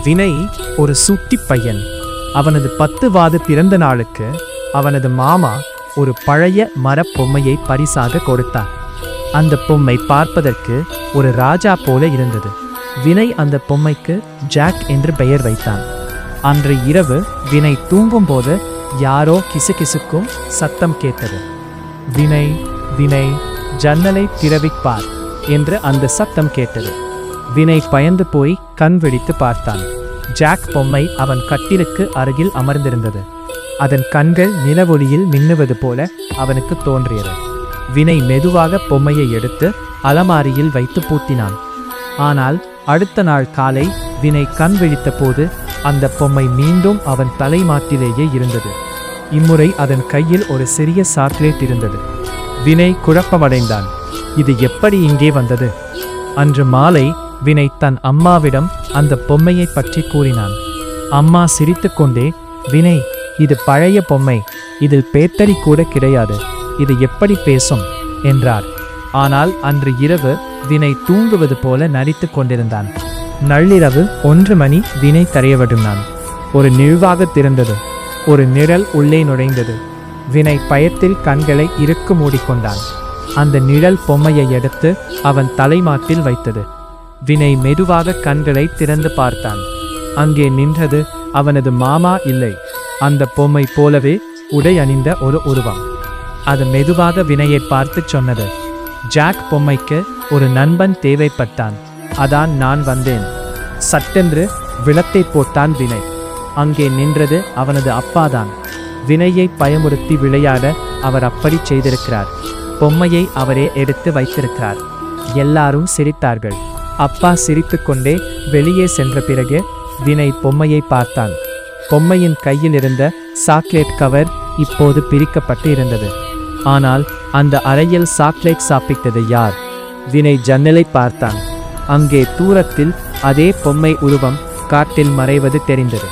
வினய் ஒரு சுட்டி பையன். அவனது 10வது பிறந்த நாளுக்கு அவனது மாமா ஒரு பழைய மரப்பொம்மையை பரிசாக கொடுத்தார். அந்த பொம்மை பார்ப்பதற்கு ஒரு ராஜா போல இருந்தது. வினய் அந்த பொம்மைக்கு ஜாக் என்று பெயர் வைத்தான். அன்று இரவு வினய் தூங்கும்போது யாரோ கிசுகிசுக்கும் சத்தம் கேட்டது. வினய் வினய் ஜன்னலை திறவிப்பார் என்று அந்த சத்தம் கேட்டது. வினய் பயந்து போய் கண் விழித்து பார்த்தான். ஜாக் பொம்மை அவன் கட்டிலுக்கு அருகில் அமர்ந்திருந்தது. அதன் கண்கள் நிலவொளியில் மின்னுவது போல அவனுக்கு தோன்றியது. வினய் மெதுவாக பொம்மையை எடுத்து அலமாரியில் வைத்து பூட்டினான். ஆனால் அடுத்த நாள் காலை வினய் கண் விழித்த போது அந்த பொம்மை மீண்டும் அவன் தலைமாட்டிலேயே இருந்தது. இம்முறை அதன் கையில் ஒரு சிறிய சாக்லேட் இருந்தது. வினய் குழப்பமடைந்தான். இது எப்படி இங்கே வந்தது? அன்று மாலை வினய் தன் அம்மாவிடம் அந்த பொம்மையை பற்றி கூறினான். அம்மா சிரித்துக்கொண்டே, வினய், இது பழைய பொம்மை, இதில் பேட்டரி கூட கிடையாது, இது எப்படி பேசும் என்றார். ஆனால் அன்று இரவு வினய் தூங்குவது போல நடித்து கொண்டிருந்தான். நள்ளிரவு 1 மணி வினய் கரையவிடுனான். ஒரு நிழலாக திறந்தது. ஒரு நிழல் உள்ளே நுழைந்தது. வினய் பயத்தில் கண்களை இறுக்கு மூடிக்கொண்டான். அந்த நிழல் பொம்மையை எடுத்து அவன் தலைமாட்டில் வைத்தது. வினய் மெதுவாக கண்களை திறந்து பார்த்தான். அங்கே நின்றது அவனது மாமா இல்லை, அந்த பொம்மை போலவே உடை அணிந்த ஒரு உருவம். அது மெதுவாக வினயை பார்த்து சொன்னது, ஜாக் பொம்மைக்கு ஒரு நண்பன் தேவைப்பட்டான், அதான் நான் வந்தேன். சட்டென்று விளக்கை போட்டான் வினய். அங்கே நின்றது அவனது அப்பாதான். வினயை பயமுறுத்தி விளையாட அவர் அப்படி செய்திருக்கிறார். பொம்மையை அவரே எடுத்து வைத்திருக்கிறார். எல்லாரும் சிரித்தார்கள். அப்பா சிரித்துக்கொண்டே வெளியே சென்ற பிறகு வினய் பொம்மையை பார்த்தான். பொம்மையின் கையில் இருந்த சாக்லேட் கவர் இப்போது பிரிக்கப்பட்டு இருந்தது. ஆனால் அந்த அறையில் சாக்லேட் சாப்பிட்டது யார்? வினய் ஜன்னலை பார்த்தான். அங்கே தூரத்தில் அதே பொம்மை உருவம் காட்டில் மறைவது தெரிந்தது.